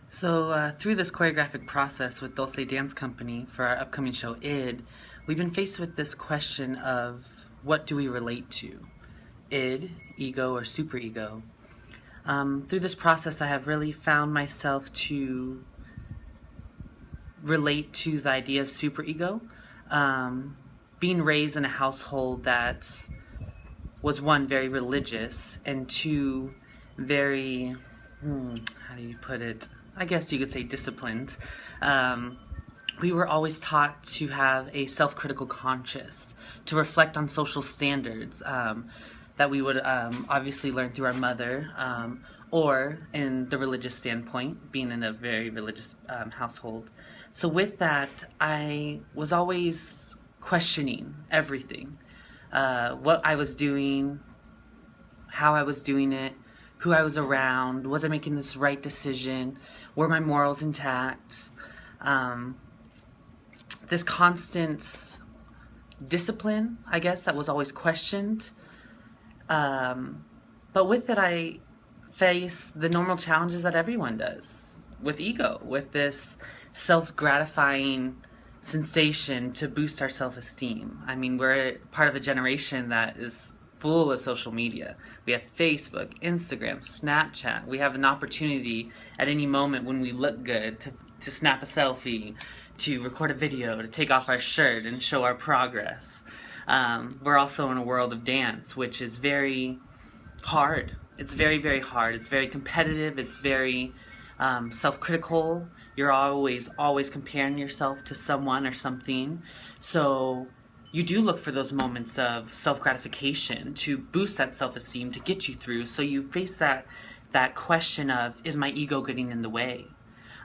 Through this choreographic process with Dulce Dance Company for our upcoming show, Id, we've been faced with this question of what do we relate to? Id, ego, or superego? Through this process, I have really found myself to relate to the idea of superego. Being raised in a household that was, one, very religious, and two, very, how do you put it? I guess you could say disciplined. We were always taught to have a self-critical conscience, to reflect on social standards that we would obviously learn through our mother, or in the religious standpoint, being in a very religious household. So with that, I was always questioning everything. What I was doing, how I was doing it, who I was around, was I making this right decision, were my morals intact, this constant discipline, I guess, that was always questioned. But with it, I face the normal challenges that everyone does with ego, with this self-gratifying sensation to boost our self-esteem. I mean, we're part of a generation that is full of social media. We have Facebook, Instagram, Snapchat. We have an opportunity at any moment when we look good to snap a selfie, to record a video, to take off our shirt and show our progress. We're also in a world of dance, which is very hard. It's very, very hard. It's very competitive. It's very self-critical. You're always comparing yourself to someone or something. So you do look for those moments of self-gratification to boost that self-esteem, to get you through. So you face that question of, is my ego getting in the way?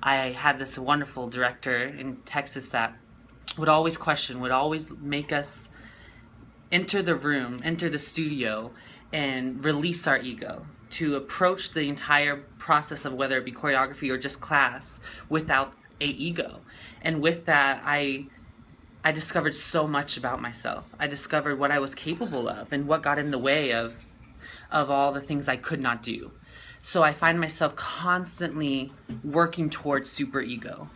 I had this wonderful director in Texas that would always question, would always make us enter the room, enter the studio, and release our ego, to approach the entire process of whether it be choreography or just class without a ego. And with that, I discovered so much about myself. I discovered what I was capable of and what got in the way of all the things I could not do. So I find myself constantly working towards superego.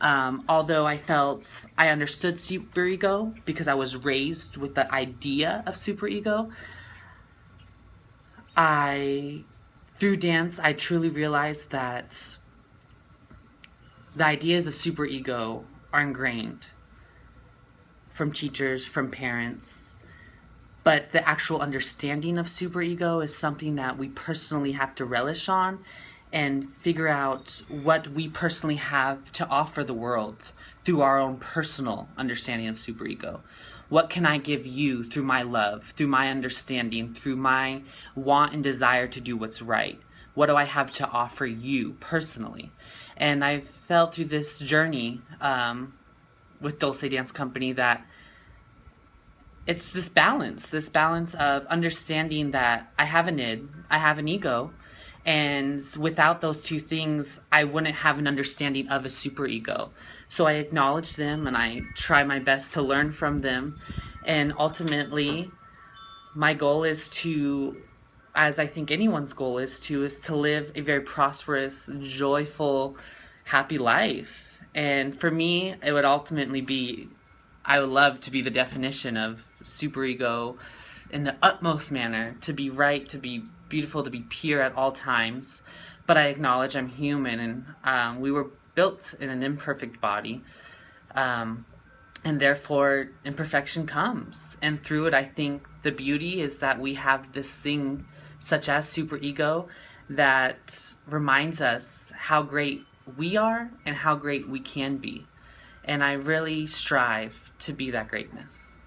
Although I understood superego because I was raised with the idea of superego, through dance, I truly realized that the ideas of superego are ingrained from teachers, from parents, but the actual understanding of superego is something that we personally have to relish on and figure out what we personally have to offer the world through our own personal understanding of superego. What can I give you through my love, through my understanding, through my want and desire to do what's right? What do I have to offer you personally? And I felt through this journey with Dulce Dance Company that it's this balance of understanding that I have an id, I have an ego, and without those two things, I wouldn't have an understanding of a superego. So I acknowledge them and I try my best to learn from them. And ultimately, my goal is to, as I think anyone's goal is to live a very prosperous, joyful, happy life. And for me, it would ultimately be, I would love to be the definition of superego in the utmost manner, to be right, to be beautiful, to be pure at all times. But I acknowledge I'm human, and we were built in an imperfect body, and therefore imperfection comes. And through it, I think the beauty is that we have this thing such as superego that reminds us how great we are and how great we can be. And I really strive to be that greatness.